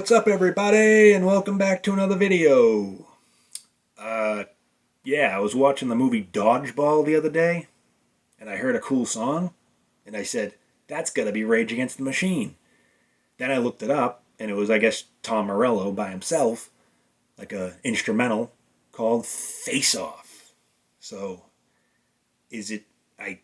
What's up, everybody, and welcome back to another video. I was watching the movie Dodgeball the other day, and I heard a cool song, and I said, that's gotta be Rage Against the Machine. Then I looked it up, and it was, I guess, Tom Morello by himself, like a instrumental called Face Off. So, is it a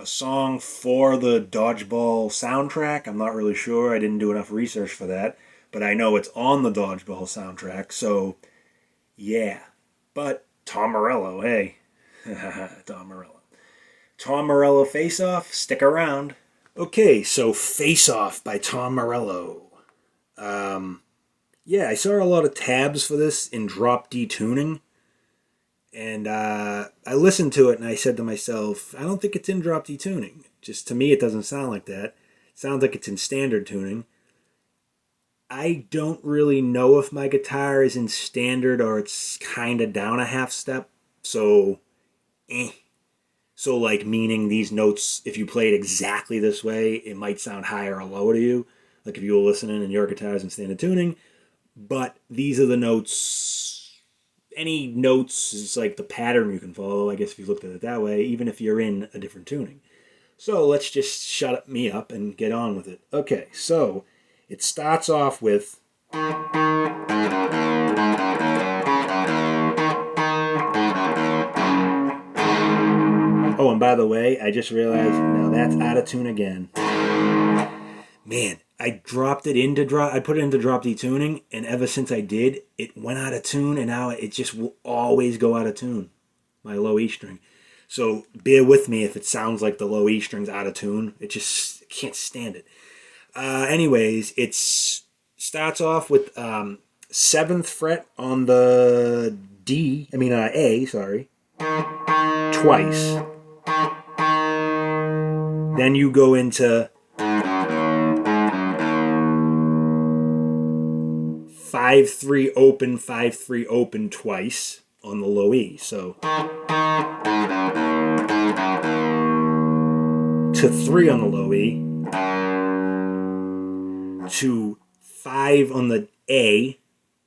song for the Dodgeball soundtrack? I'm not really sure. I didn't do enough research for that. But I know it's on the Dodgeball soundtrack, so yeah. But Tom Morello, hey. Tom Morello. Tom Morello Face Off, stick around. Okay, so Face Off by Tom Morello. I saw a lot of tabs for this in drop D tuning. And I listened to it and I said to myself, I don't think it's in drop D tuning. Just to me, it doesn't sound like that. It sounds like it's in standard tuning. I don't really know if my guitar is in standard or it's kind of down a half step. So, So, like, meaning these notes, if you play it exactly this way, it might sound higher or lower to you. Like if you were listening and your guitar is in standard tuning. But these are the notes. Any notes is like the pattern you can follow, I guess, if you looked at it that way, even if you're in a different tuning. So let's just shut me up and get on with it. Okay, so it starts off with oh, and by the way, I just realized now that's out of tune again. Man, I dropped it into drop. I put it into drop D tuning, and ever since I did, it went out of tune, and now it just will always go out of tune. My low E string. So bear with me if it sounds like the low E string's out of tune. It just can't stand it. Anyways, it starts off with 7th fret on the A, sorry, twice. Then you go into 5-3 open, 5-3 open twice on the low E. So to 3 on the low E, to 5 on the A,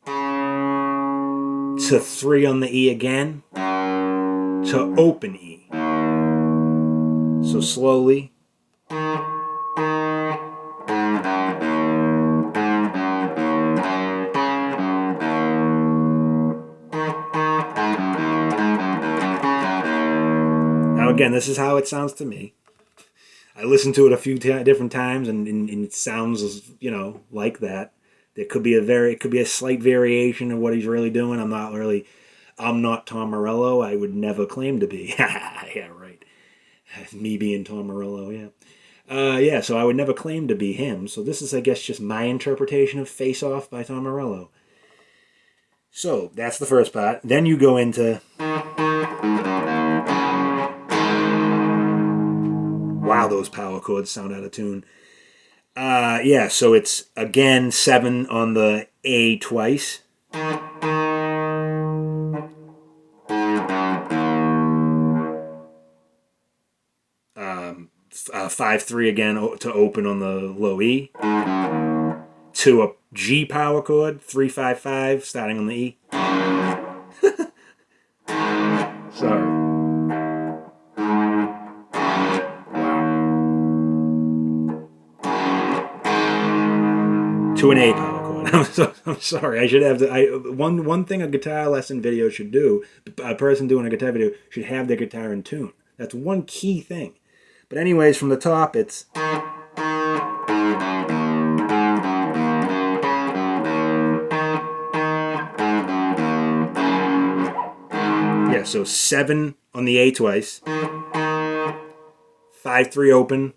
to 3 on the E again, to open E. So slowly. Now again, this is how it sounds to me. I listened to it a few different times, and it sounds, like that. There could be a slight variation of what he's really doing. I'm not Tom Morello. I would never claim to be. Yeah, right. Me being Tom Morello, yeah. So I would never claim to be him. So this is, I guess, just my interpretation of Face Off by Tom Morello. So that's the first part. Then you go into... Wow, those power chords sound out of tune. So it's, again, 7 on the A twice. 5-3 again to open on the low E. To a G power chord, 3-5-5, starting on the E. Sorry. To an A power chord. I'm sorry. I should have one thing a guitar lesson video should do. A person doing a guitar video should have their guitar in tune. That's one key thing. But anyways, from the top, it's... So 7 on the A twice. 5-3 open,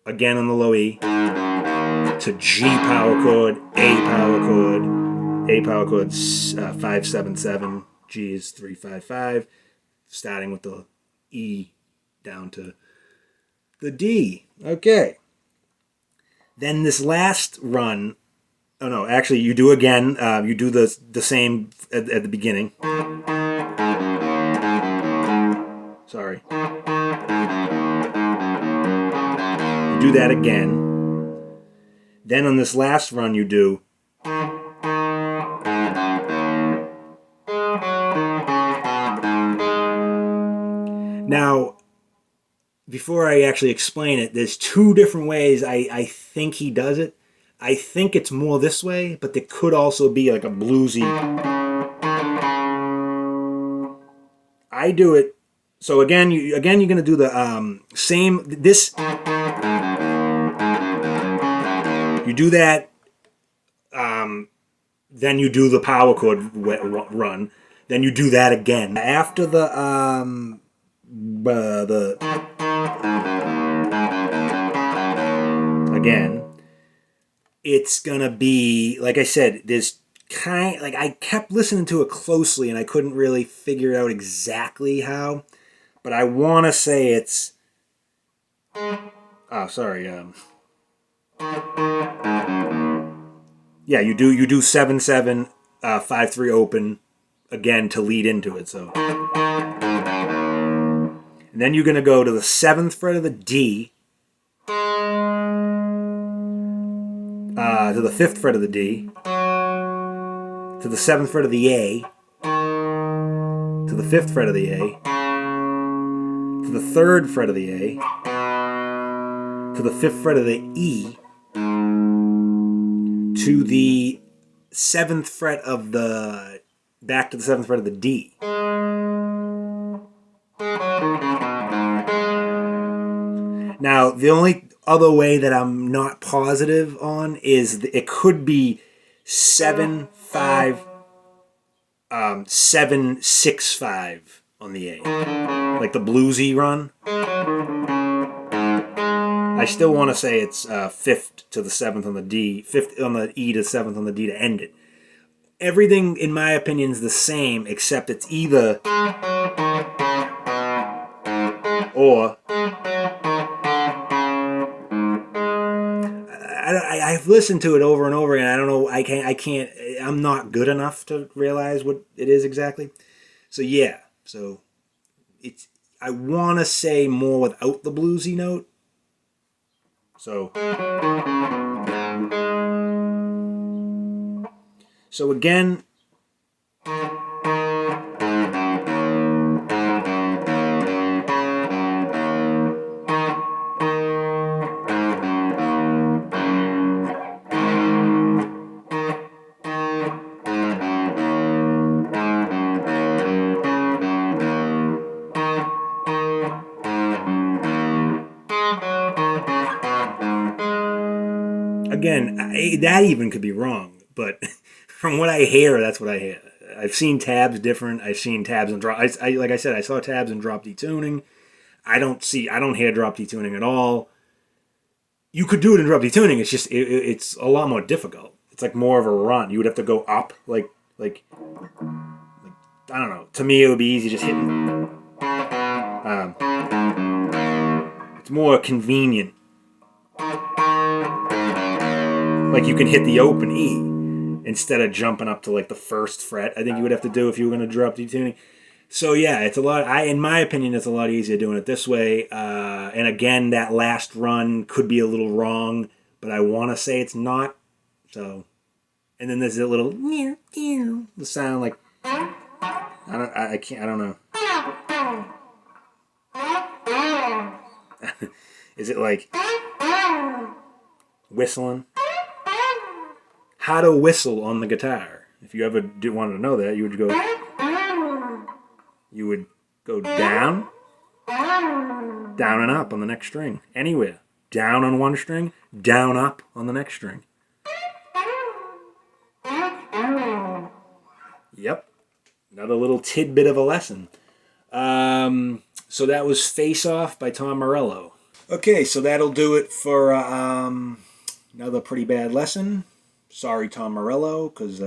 again on the low E. To G power chord, A power chord. A power chord's 5-7-7. G is 3-5-5. Starting with the E down to the D. Okay. Then this last run... Oh, no. Actually, you do again. You do the same at the beginning. Sorry. You do that again. Then on this last run, you do Now, before I actually explain it, there's two different ways I think he does it. I think it's more this way, but there could also be like a bluesy. I do it. So again, you're gonna do the same. This you do that. Then you do the power chord run. Then you do that again after the again. It's gonna be like I said. There's like I kept listening to it closely and I couldn't really figure out exactly how, but I want to say it's. Oh, sorry. Yeah, you do 7/7, 5/3 open again to lead into it. So, and then you're gonna go to the 7th fret of the D, to the 5th fret of the D, to the 7th fret of the A, to the 5th fret of the A, to the 3rd fret of the A, to the 5th fret of the E, to the 7th fret of the back to the 7th fret of the D. Now, the only other way that I'm not positive on is it could be 7/5, 7/6/5 on the A, like the bluesy run. I still want to say it's 5th to the 7th on the D, 5th on the E to 7th on the D to end it. Everything, in my opinion, is the same, except it's either or. I've listened to it over and over again. I don't know. I can't. I'm not good enough to realize what it is exactly. So yeah. So it's. I want to say more without the bluesy note. So. So again. Again, that even could be wrong, but from what I hear, that's what I hear. I've seen tabs different. I've seen tabs and drop. Like I said, I saw tabs and drop D tuning. I don't hear drop D tuning at all. You could do it in drop D tuning. It's just it's a lot more difficult. It's like more of a run. You would have to go up like I don't know. To me, it would be easy just hitting. It's more convenient. Like you can hit the open E instead of jumping up to like the 1st fret. I think you would have to do if you were going to drop D tuning. So yeah, it's a lot. In my opinion, it's a lot easier doing it this way. And again, that last run could be a little wrong, but I want to say it's not. So, and then there's a little the sound like I don't know. Is it like whistling? How to whistle on the guitar. If you ever wanted to know that, you would go down, down and up on the next string. Anywhere. Down on one string, down up on the next string. Yep. Another little tidbit of a lesson. So that was Face Off by Tom Morello. Okay, so that'll do it for another pretty bad lesson. Sorry, Tom Morello, because,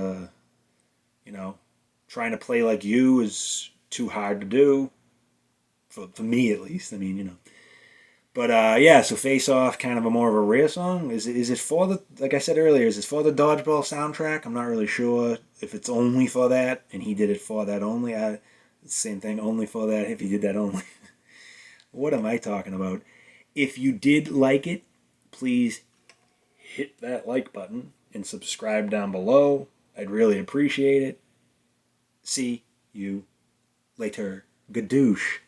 trying to play like you is too hard to do. For me, at least. I mean, But, yeah, so Face Off, kind of a more of a rare song. Is it for the, like I said earlier, is it for the Dodgeball soundtrack? I'm not really sure if it's only for that, and he did it for that only. Same thing, only for that, if he did that only. What am I talking about? If you did like it, please hit that like button and subscribe down below. I'd really appreciate it. See you later. Gadoosh.